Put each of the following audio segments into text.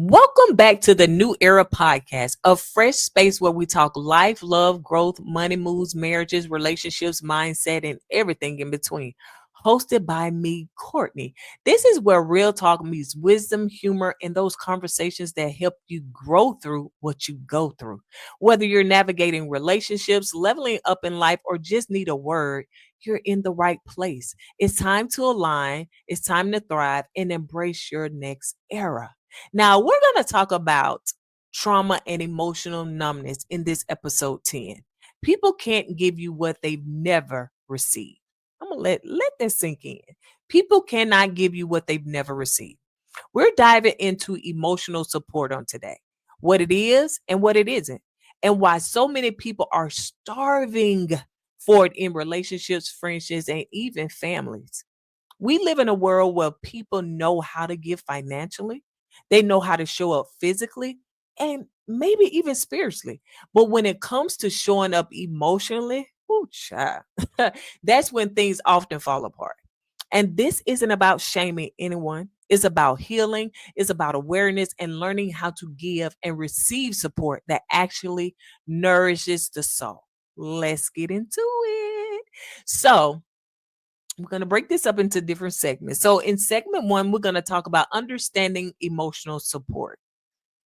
Welcome back to the New Era Podcast, a fresh space where we talk life, love, growth, money moves, marriages, relationships, mindset, and everything in between. Hosted by me, Courtney. This is where real talk meets wisdom, humor, and those conversations that help you grow through what you go through. Whether you're navigating relationships, leveling up in life, or just need a word, you're in the right place. It's time to align, it's time to thrive, and embrace your next era. Now, we're going to talk about trauma and emotional numbness in this episode 10. People can't give you what they've never received. I'm going to let that sink in. People cannot give you what they've never received. We're diving into emotional support on today, what it is and what it isn't, and why so many people are starving for it in relationships, friendships, and even families. We live in a world where people know how to give financially, they know how to show up physically, and maybe even spiritually. But when it comes to showing up emotionally, oh, child, that's when things often fall apart. And this isn't about shaming anyone. It's about healing, it's about awareness and learning how to give and receive support that actually nourishes the soul. Let's get into it. So, we're going to break this up into different segments. So, in segment one, we're going to talk about understanding emotional support.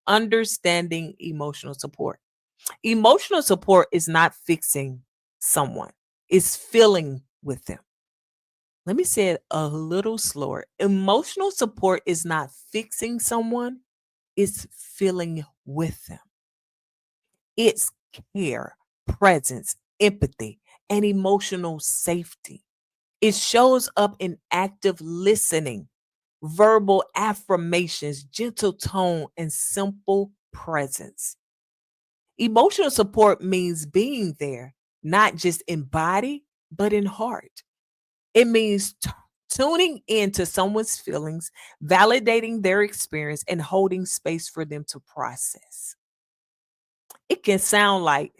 Understanding emotional support. Emotional support is not fixing someone, it's feeling with them. Let me say it a little slower. Emotional support is not fixing someone, it's feeling with them. It's care, presence, empathy, and emotional safety. It shows up in active listening, verbal affirmations, gentle tone, and simple presence. Emotional support means being there, not just in body, but in heart. It means tuning into someone's feelings, validating their experience, and holding space for them to process. It can sound like,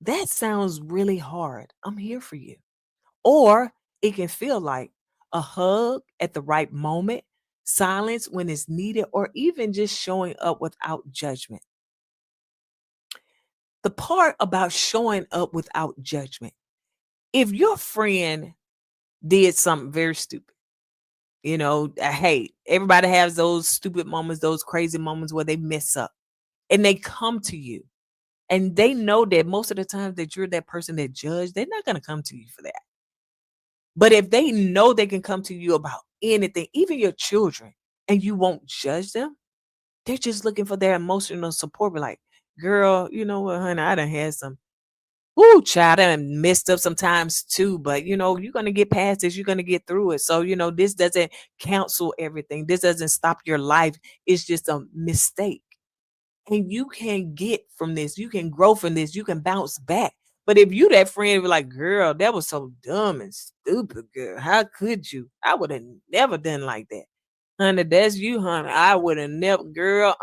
that sounds really hard. I'm here for you. Or it can feel like a hug at the right moment, silence when it's needed, or even just showing up without judgment. The part about showing up without judgment, if your friend did something very stupid, hey, everybody has those stupid moments, those crazy moments where they mess up and they come to you and they know that most of the time that you're that person that judge, they're not going to come to you for that. But if they know they can come to you about anything, even your children, and you won't judge them, they're just looking for their emotional support. Be like, girl, you know what, honey, I done had some, ooh, child, I done messed up sometimes too. But you're gonna get past this, you're gonna get through it. So, this doesn't cancel everything. This doesn't stop your life. It's just a mistake. And you can get from this, you can grow from this, you can bounce back. But if you that friend be like, girl, that was so dumb and stupid, girl. How could you? I would have never done like that. Honey, that's you, honey. I would have never, girl,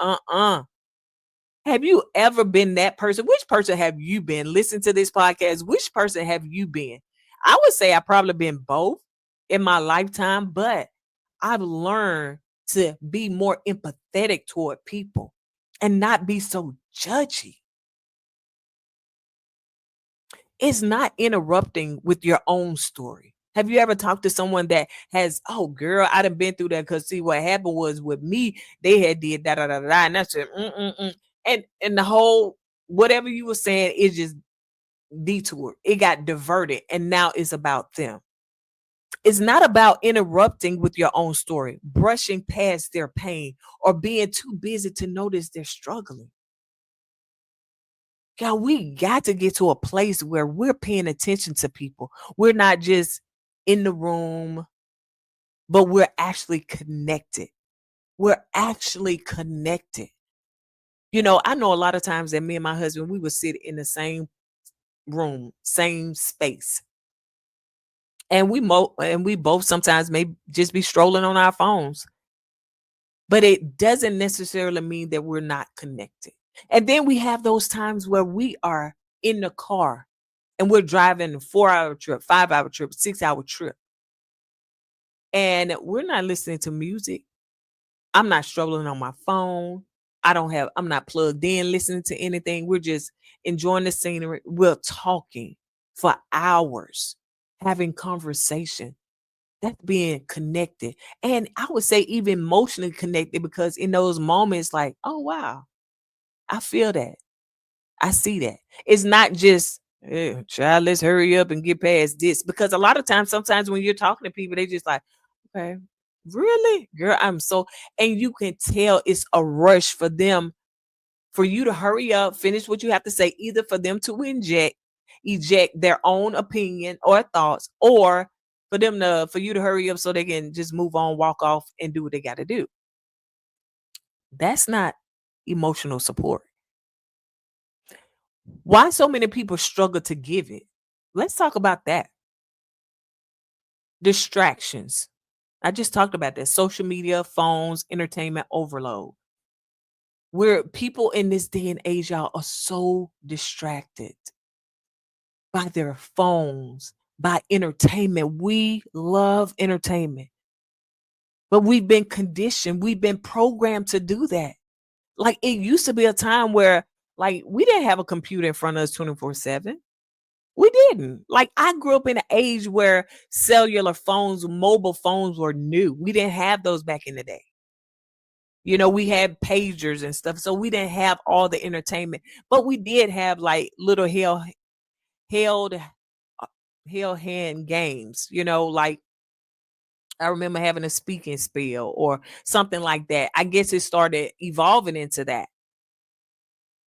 Have you ever been that person? Which person have you been? Listen to this podcast. Which person have you been? I would say I probably been both in my lifetime, but I've learned to be more empathetic toward people and not be so judgy. It's not interrupting with your own story. Have you ever talked to someone that has, oh girl, I done been through that because see what happened was with me, they had did da da da da, and that's it. And the whole whatever you were saying is just detoured. It got diverted, and now it's about them. It's not about interrupting with your own story, brushing past their pain, or being too busy to notice they're struggling. God, we got to get to a place where we're paying attention to people. We're not just in the room, but we're actually connected. We're actually connected. I know a lot of times that me and my husband, we would sit in the same room, same space. And we both sometimes may just be strolling on our phones. But it doesn't necessarily mean that we're not connected. And then we have those times where we are in the car and we're driving a 4-hour trip, 5-hour trip, 6-hour trip. And we're not listening to music. I'm not struggling on my phone. I'm not plugged in listening to anything. We're just enjoying the scenery. We're talking for hours, having conversation. That's being connected. And I would say even emotionally connected because in those moments, like, oh wow, I feel that. I see that. It's not just, child, let's hurry up and get past this. Because a lot of times, sometimes when you're talking to people, they just like, okay, really? Girl, I'm so, and you can tell it's a rush for them, for you to hurry up, finish what you have to say, either for them to eject their own opinion or thoughts, or for you to hurry up so they can just move on, walk off, and do what they got to do. That's not emotional support. Why so many people struggle to give it? Let's talk about that. Distractions. I just talked about that. Social media, phones, entertainment overload. Where people in this day and age, y'all, are so distracted by their phones, by entertainment. We love entertainment, but we've been conditioned, we've been programmed to do that. Like it used to be a time where, like, we didn't have a computer in front of us 24/7. We didn't. Like, I grew up in an age where cellular phones, mobile phones were new. We didn't have those back in the day. We had pagers and stuff, so we didn't have all the entertainment, but we did have like little held held hand games. Like I remember having a speaking spell or something like that. I guess it started evolving into that.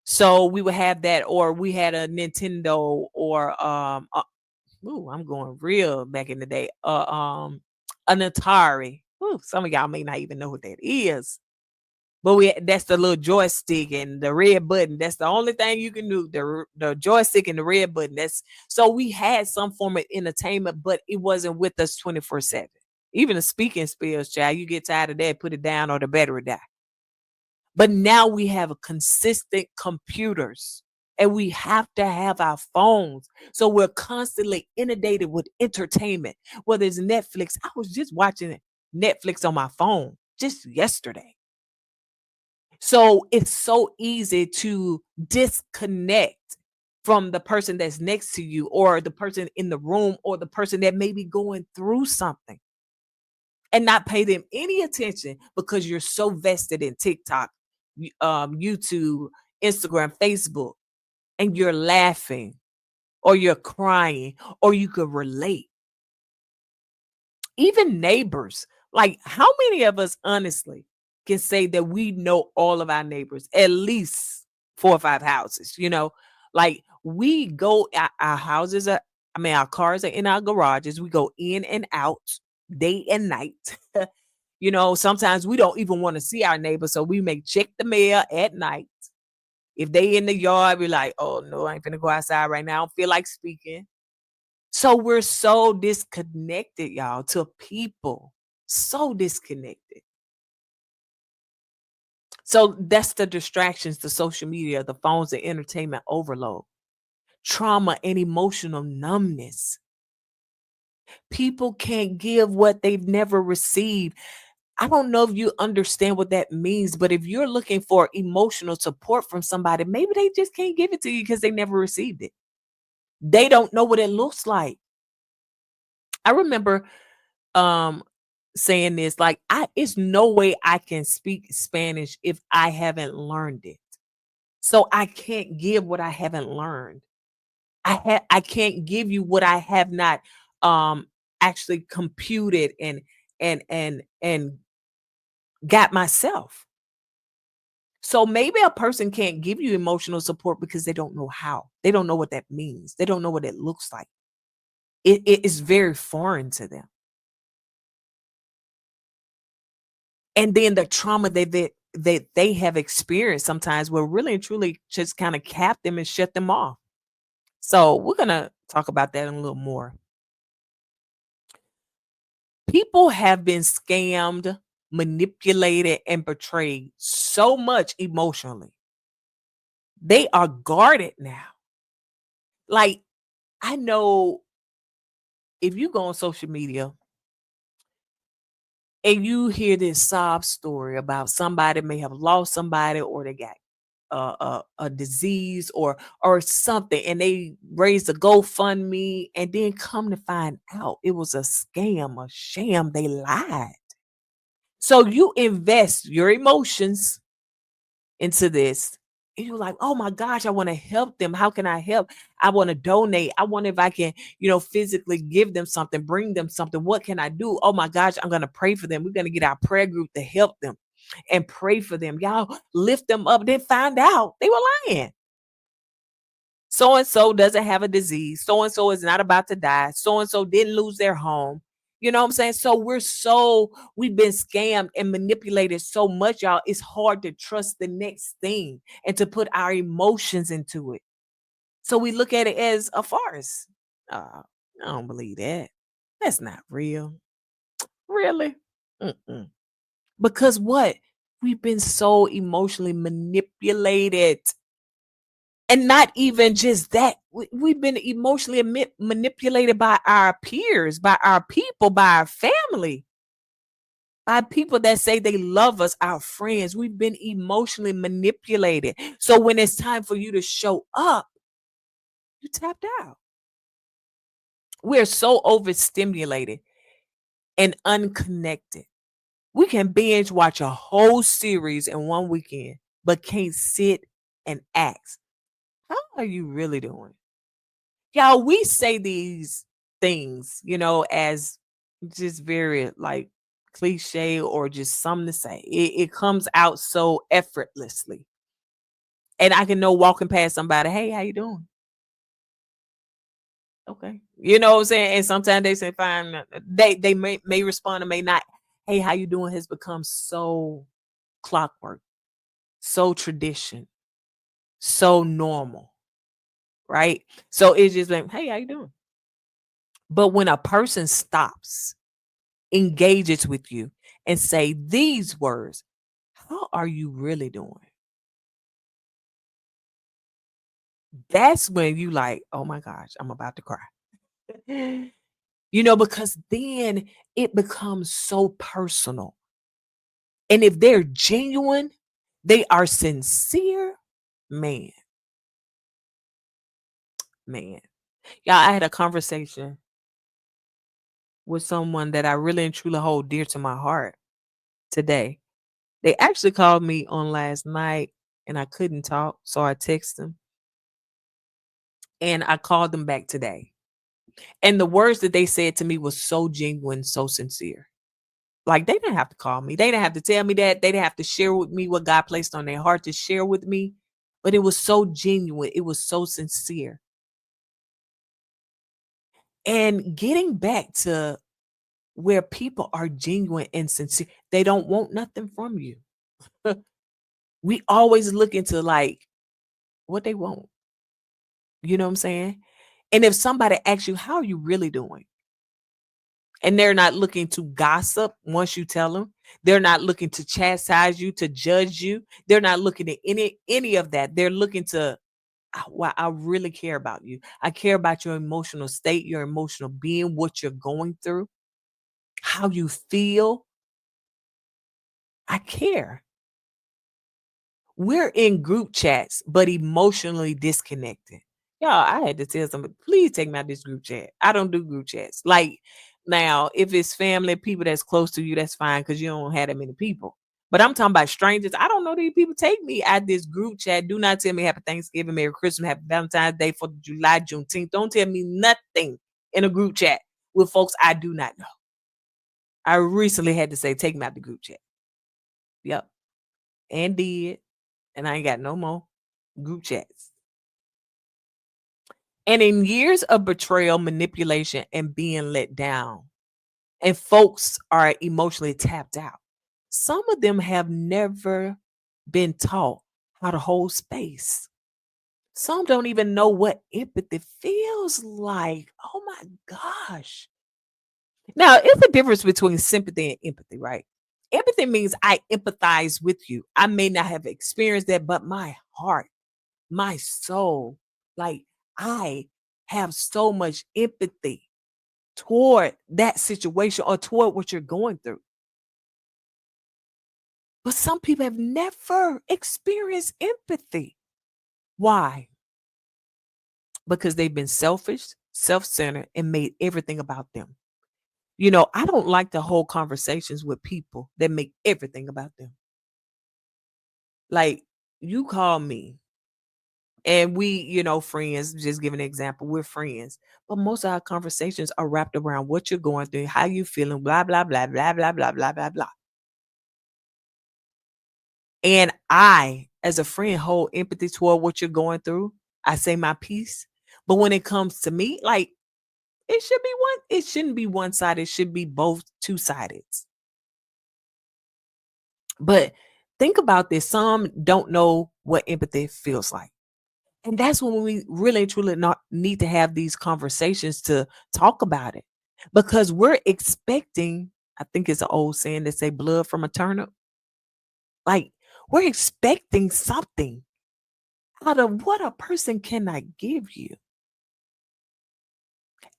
So we would have that, or we had a Nintendo, or ooh, I'm going real back in the day. An Atari. Ooh, some of y'all may not even know what that is. But that's the little joystick and the red button. That's the only thing you can do. The joystick and the red button. That's so we had some form of entertainment, but it wasn't with us 24/7. Even the speaking spells, child, you get tired of that, put it down, or the battery die. But now we have a consistent computers, and we have to have our phones. So we're constantly inundated with entertainment, whether it's Netflix. I was just watching Netflix on my phone just yesterday. So it's so easy to disconnect from the person that's next to you, or the person in the room, or the person that may be going through something, and not pay them any attention because you're so vested in TikTok, YouTube, Instagram, Facebook, and you're laughing, or you're crying, or you could relate. Even neighbors. Like, how many of us honestly can say that we know all of our neighbors, at least 4 or 5 houses? Like we go, our houses are, I mean, our cars are in our garages. We go in and out day and night. Sometimes we don't even want to see our neighbors, so we may check the mail at night. If they in the yard, we're like, oh no, I ain't finna go outside right now. I don't feel like speaking. So we're so disconnected, y'all, to people. So disconnected. So that's the distractions, the social media, the phones, the entertainment overload, trauma, and emotional numbness. People can't give what they've never received. I don't know if you understand what that means, but if you're looking for emotional support from somebody, maybe they just can't give it to you because they never received it. They don't know what it looks like. I remember um saying this, like, I it's no way I can speak Spanish if I haven't learned it. So I can't give what I haven't learned. I can't give you what I have not um actually computed and got myself. So maybe a person can't give you emotional support because they don't know how. They don't know what that means. They don't know what it looks like. It is very foreign to them. And then the trauma that they have experienced sometimes will really and truly just kind of cap them and shut them off. So we're gonna talk about that in a little more. People have been scammed, manipulated, and betrayed so much emotionally. They are guarded now. Like, I know if you go on social media, and you hear this sob story about somebody may have lost somebody, or they got a disease, or something, and they raised a GoFundMe, and then come to find out it was a scam, a sham, they lied. So you invest your emotions into this. And you're like, oh my gosh, I want to help them. How can I help? I want to donate. I wonder if I can, physically give them something, bring them something. What can I do? Oh my gosh, I'm going to pray for them. We're going to get our prayer group to help them and pray for them. Y'all lift them up. Then find out they were lying. So and so doesn't have a disease. So and so is not about to die. So and so didn't lose their home. You know what I'm saying? So we've been scammed and manipulated so much, y'all. It's hard to trust the next thing and to put our emotions into it. So we look at it as a farce. I don't believe that. That's not real. Really? Mm-mm. Because what? We've been so emotionally manipulated. And not even just that, we've been emotionally manipulated by our peers, by our people, by our family, by people that say they love us, our friends. We've been emotionally manipulated. So when it's time for you to show up, you tapped out. We're so overstimulated and unconnected. We can binge watch a whole series in one weekend, but can't sit and ask, how are you really doing? Y'all, we say these things, as just very like cliche or just something to say. It comes out so effortlessly. And I can know walking past somebody, hey, how you doing? Okay. You know what I'm saying? And sometimes they say fine. They may respond or may not. Hey, how you doing has become so clockwork, so tradition, so normal, right? So it's just like, hey, how you doing? But when a person stops, engages with you, and say these words, how are you really doing? That's when you like, oh my gosh, I'm about to cry. Because then it becomes so personal. And if they're genuine, they are sincere, man, man. Yeah, I had a conversation with someone that I really and truly hold dear to my heart today. They actually called me on last night and I couldn't talk, so I texted them and I called them back today. And the words that they said to me was so genuine, so sincere. Like they didn't have to call me. They didn't have to tell me that. They didn't have to share with me what God placed on their heart to share with me. But it was so genuine. It was so sincere. And getting back to where people are genuine and sincere, they don't want nothing from you. We always look into like what they want. You know what I'm saying? And if somebody asks you, how are you really doing? And they're not looking to gossip once you tell them. They're not looking to chastise you, to judge you. They're not looking at any of that. They're looking to, wow, I really care about you. I care about your emotional state, your emotional being, what you're going through, how you feel. I care. We're in group chats, but emotionally disconnected. Y'all, I had to tell somebody, please take me out this group chat. I don't do group chats. Like now, if it's family, people that's close to you, that's fine because you don't have that many people. But I'm talking about strangers. I don't know these people. Take me out this group chat. Do not tell me Happy Thanksgiving, Merry Christmas, Happy Valentine's Day, 4th of July, Juneteenth. Don't tell me nothing in a group chat with folks I do not know. I recently had to say, take me out the group chat. Yep. And did. And I ain't got no more group chats. And in years of betrayal, manipulation, and being let down, and folks are emotionally tapped out, some of them have never been taught how to hold space. Some don't even know what empathy feels like. Oh my gosh. Now, it's a difference between sympathy and empathy, right? Empathy means I empathize with you. I may not have experienced that, but my heart, my soul, like I have so much empathy toward that situation or toward what you're going through. But some people have never experienced empathy. Why? Because they've been selfish, self-centered, and made everything about them. I don't like to hold conversations with people that make everything about them. Like, you call me and we, friends, just give an example, we're friends. But most of our conversations are wrapped around what you're going through, how you feeling, blah, blah, blah, blah, blah, blah, blah, blah, blah. And I, as a friend, hold empathy toward what you're going through. I say my piece. But when it comes to me, like, it shouldn't be one sided, it should be both two-sided. But think about this. Some don't know what empathy feels like. And that's when we really and truly not need to have these conversations to talk about it. Because we're expecting, I think it's an old saying that say blood from a turnip. Like, we're expecting something out of what a person cannot give you.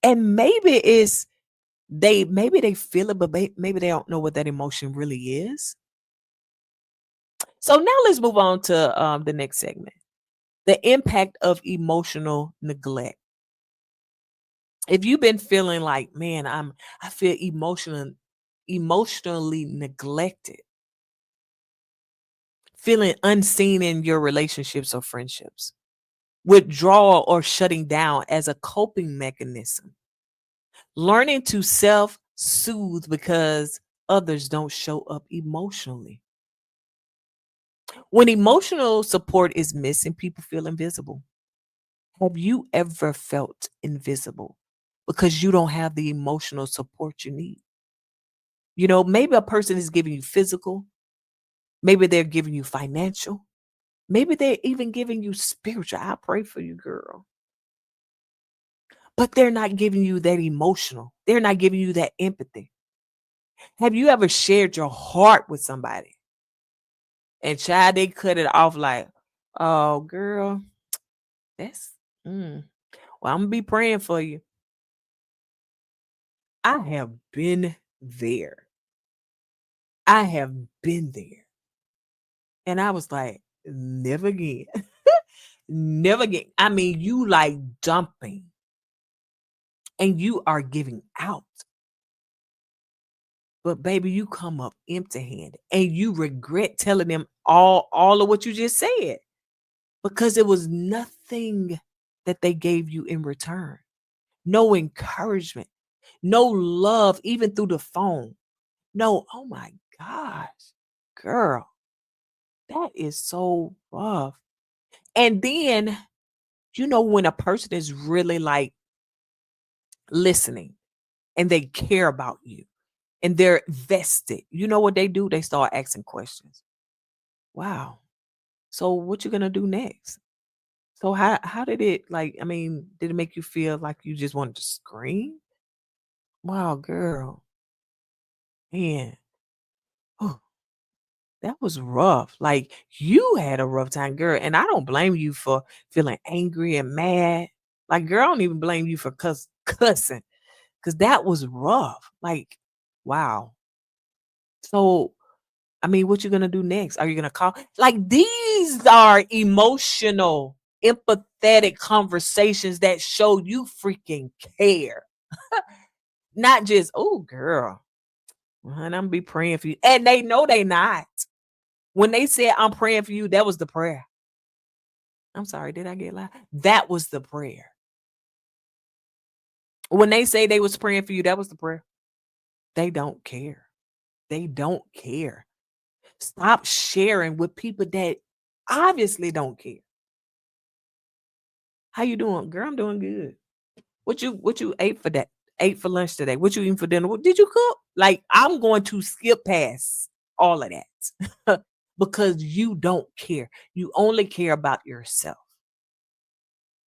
And maybe they feel it, but maybe they don't know what that emotion really is. So now let's move on to the next segment. The impact of emotional neglect. If you've been feeling like, man, I feel emotionally neglected, feeling unseen in your relationships or friendships, withdrawal or shutting down as a coping mechanism, learning to self-soothe because others don't show up emotionally. When emotional support is missing, people feel invisible. Have you ever felt invisible because you don't have the emotional support you need? Maybe a person is giving you physical, maybe they're giving you financial, maybe they're even giving you spiritual. I pray for you, girl. But they're not giving you that emotional. They're not giving you that empathy. Have you ever shared your heart with somebody and child, they cut it off like, oh, girl, that's, well, I'm gonna be praying for you. I have been there. I have been there. And I was like, never again. Never again. I mean, you like dumping and you are giving out. But baby, you come up empty-handed and you regret telling them all of what you just said because it was nothing that they gave you in return. No encouragement, no love, even through the phone. No, oh my gosh, girl, that is so rough. And then, when a person is really like listening and they care about you and they're vested, you know what they do? They start asking questions. Wow. So what you gonna do next? So how did it like? I mean, did it make you feel like you just wanted to scream? Wow, girl, man, oh, that was rough. Like you had a rough time, girl, and I don't blame you for feeling angry and mad. Like, girl, I don't even blame you for cussing because that was rough. Like, wow. So I mean, what you gonna do next? Are you gonna call? Like, these are emotional, empathetic conversations that show you freaking care. Not just, oh girl, honey, I'm be praying for you. And they know they not. When they said I'm praying for you, that was the prayer. I'm sorry, did I get loud? That was the prayer. When they say they was praying for you, that was the prayer. They don't care. They don't care. Stop sharing with people that obviously don't care. How you doing? Girl, I'm doing good. What you ate for that? Ate for lunch today? What you eating for dinner? What did you cook? Like, I'm going to skip past all of that because you don't care. You only care about yourself.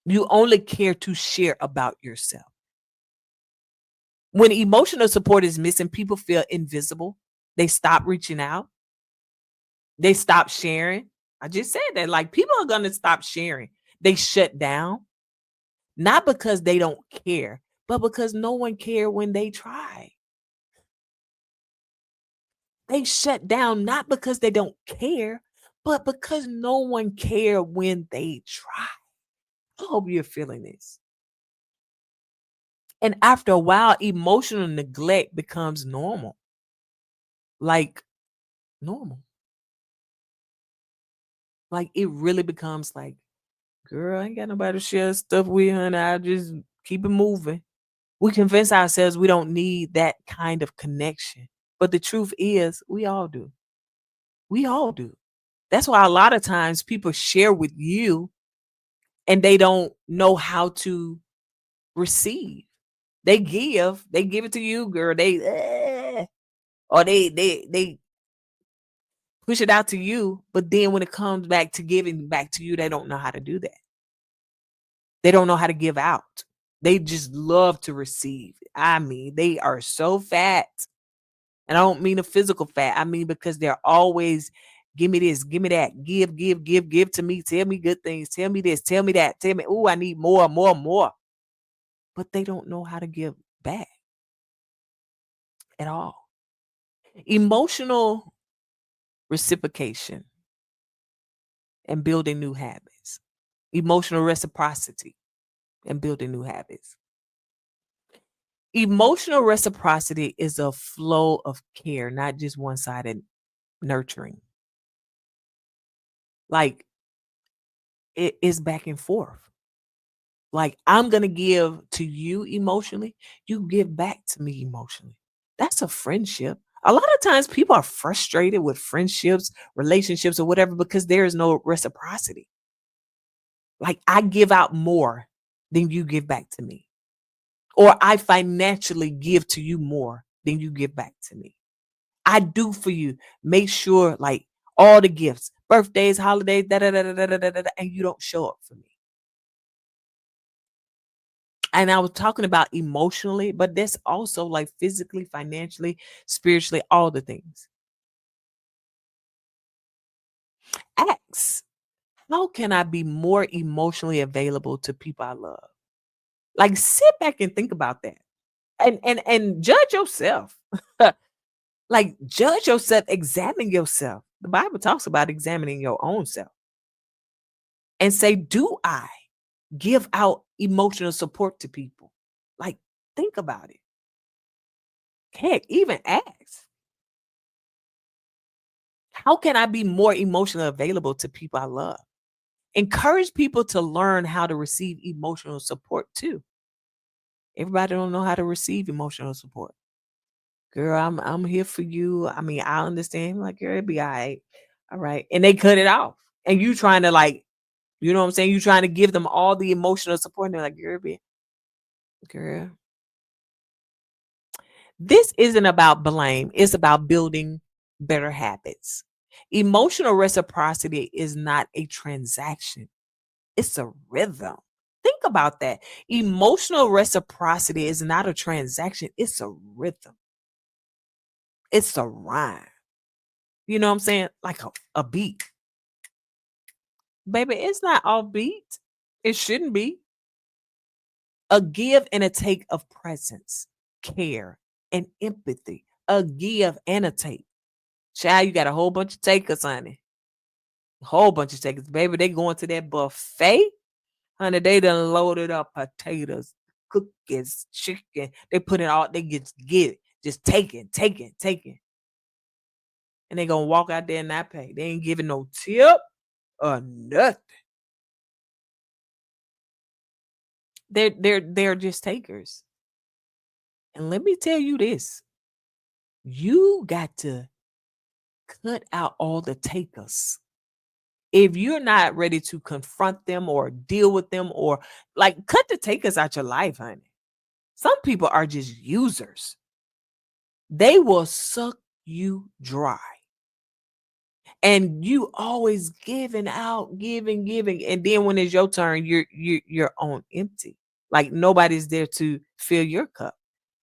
You only care to share about yourself. When emotional support is missing, people feel invisible. They stop reaching out. They stop sharing. I just said that. Like, people are going to stop sharing. They shut down. Not because they don't care, but because no one cared when they tried. They shut down not because they don't care, but because no one cared when they try. I hope you're feeling this. And after a while, emotional neglect becomes normal. Like normal. Like it really becomes like, girl, I ain't got nobody to share stuff with, honey. I just keep it moving. We convince ourselves we don't need that kind of connection. But the truth is, we all do. We all do. That's why a lot of times people share with you and they don't know how to receive. They give it to you, girl. Or they push it out to you, but then when it comes back to giving back to you, they don't know how to do that. They don't know how to give out. They just love to receive. I mean, they are so fat. And I don't mean a physical fat. I mean because they're always give me this, give me that, give to me, tell me good things, tell me this, tell me that, tell me, oh, I need more, more, more. But they don't know how to give back at all. Emotional reciprocation and building new habits. Emotional reciprocity and building new habits. Emotional reciprocity is a flow of care, not just one sided nurturing. Like it is back and forth. Like I'm going to give to you emotionally, you give back to me emotionally. That's a friendship. A lot of times people are frustrated with friendships, relationships, or whatever because there is no reciprocity. Like I give out more than you give back to me, or I financially give to you more than you give back to me. I do for you. Make sure, like all the gifts, birthdays, holidays, da da da da da da da, da, and you don't show up for me. And I was talking about emotionally, but that's also like physically, financially, spiritually, all the things. Ask, how can I be more emotionally available to people I love? Like sit back and think about that. And judge yourself. Like judge yourself, examine yourself. The Bible talks about examining your own self and say, do I give out emotional support to people? Like think about it. Heck, even ask. How can I be more emotionally available to people I love? Encourage people to learn how to receive emotional support too. Everybody don't know how to receive emotional support. Girl, I'm here for you. I mean, I understand. Like, girl, it'll be all right. All right. And they cut it off. And you trying to like, you know what I'm saying? You trying to give them all the emotional support. And they're like, girl. This isn't about blame. It's about building better habits. Emotional reciprocity is not a transaction. It's a rhythm. Think about that. Emotional reciprocity is not a transaction, it's a rhythm. It's a rhyme. You know what I'm saying? Like a beat. Baby, it's not off beat. It shouldn't be. A give and a take of presence, care, and empathy. A give and a take. Child, you got a whole bunch of takers, honey. A whole bunch of takers. Baby, they going to that buffet. Honey, they done loaded up potatoes, cookies, chicken. They put it all, they get it. Just taking. And they gonna walk out there and not pay. They ain't giving no tip or nothing. They're just takers. And let me tell you this. You got to cut out all the takers. If you're not ready to confront them or deal with them or like cut the takers out your life, honey. Some people are just users. They will suck you dry. And you always giving out, giving. And then when it's your turn, you're on empty. Like nobody's there to fill your cup.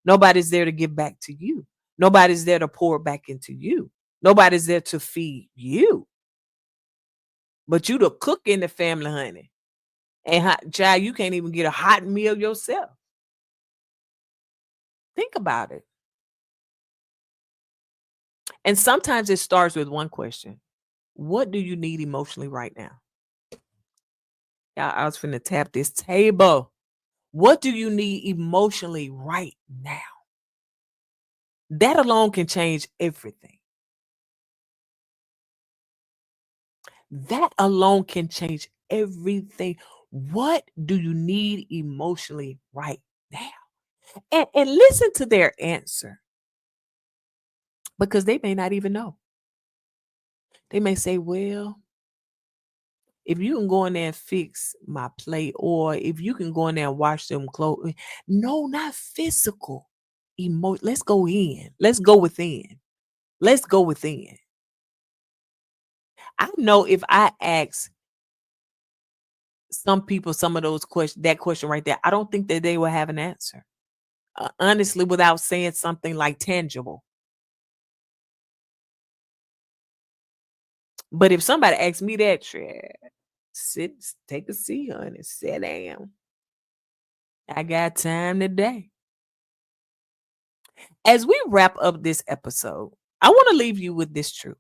Nobody's there to give back to you. Nobody's there to pour back into you. Nobody's there to feed you. But you the cook in the family, honey. And child, you can't even get a hot meal yourself. Think about it. And sometimes it starts with one question. What do you need emotionally right now? Yeah, I was finna tap this table. What do you need emotionally right now? That alone can change everything. That alone can change everything. What do you need emotionally right now? And listen to their answer because they may not even know. They may say, well, if you can go in there and fix my plate, or if you can go in there and wash them clothes. No, not physical. Let's go in. Let's go within. Let's go within. I know if I ask some people some of those questions, that question right there, I don't think that they will have an answer. Honestly, without saying something like tangible. But if somebody asks me that, sit, take a seat, honey, sit down. I got time today. As we wrap up this episode, I want to leave you with this truth.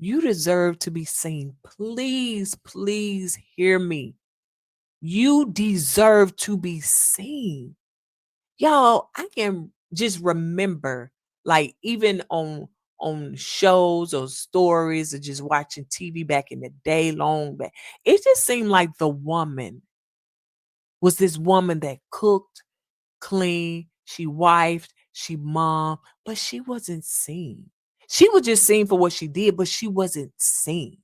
You deserve to be seen. Please, please hear me. You deserve to be seen. Y'all, I can just remember, like, even on shows or stories or just watching TV back in the day, long back, it just seemed like the woman was this woman that cooked, cleaned, she wifed, she mom, but she wasn't seen. She was just seen for what she did, but she wasn't seen.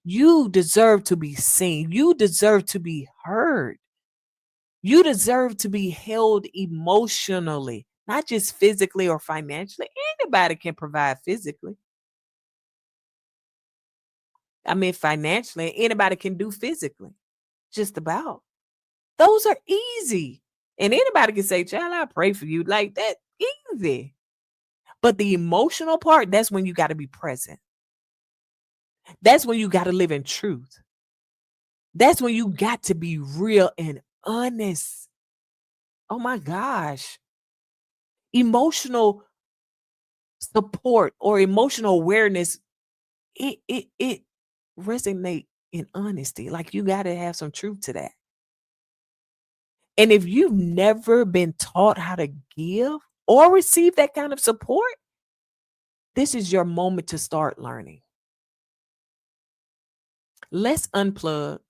You deserve to be seen. You deserve to be heard. You deserve to be held emotionally, not just physically or financially. Anybody can provide physically. I mean, financially, anybody can do physically. Just about. Those are easy. And anybody can say, child, I pray for you. Like that, easy. But the emotional part, that's when you got to be present. That's when you got to live in truth. That's when you got to be real and honest. Oh my gosh. Emotional support or emotional awareness, it resonate in honesty. Like you got to have some truth to that. And if you've never been taught how to give or receive that kind of support, this is your moment to start learning. Let's unplug.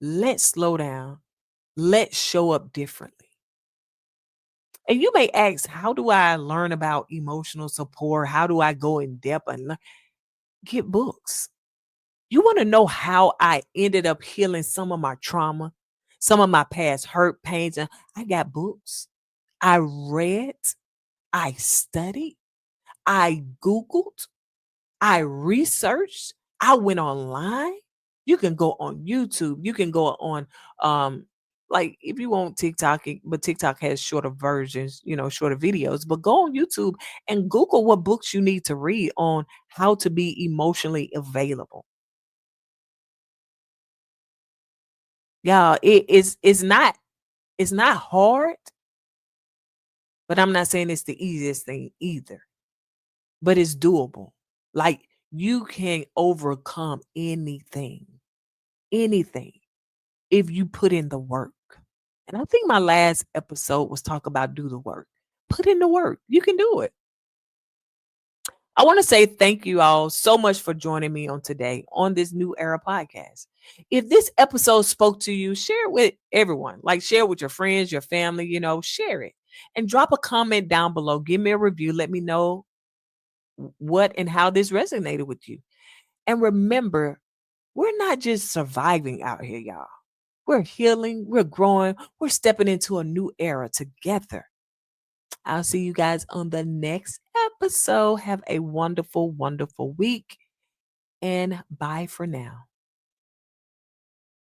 Let's slow down. Let's show up differently. And you may ask, how do I learn about emotional support? How do I go in depth and learn? Get books. You want to know how I ended up healing some of my trauma, some of my past hurt, pains? And I got books. I read, I studied, I Googled, I researched, I went online. You can go on YouTube. You can go on like if you want TikTok, but TikTok has shorter versions, shorter videos. But go on YouTube and Google what books you need to read on how to be emotionally available. Yeah, it's not hard, but I'm not saying it's the easiest thing either. But it's doable. Like you can overcome anything. Anything if you put in the work. And I think my last episode was talk about do the work. Put in the work. You can do it. I want to say thank you all so much for joining me on today on this new era podcast. If this episode spoke to you, share it with everyone. Like share it with your friends, your family, share it. And drop a comment down below. Give me a review. Let me know what and how this resonated with you. And remember, we're not just surviving out here, y'all. We're healing, we're growing, we're stepping into a new era together. I'll see you guys on the next episode. Have a wonderful, wonderful week, and bye for now.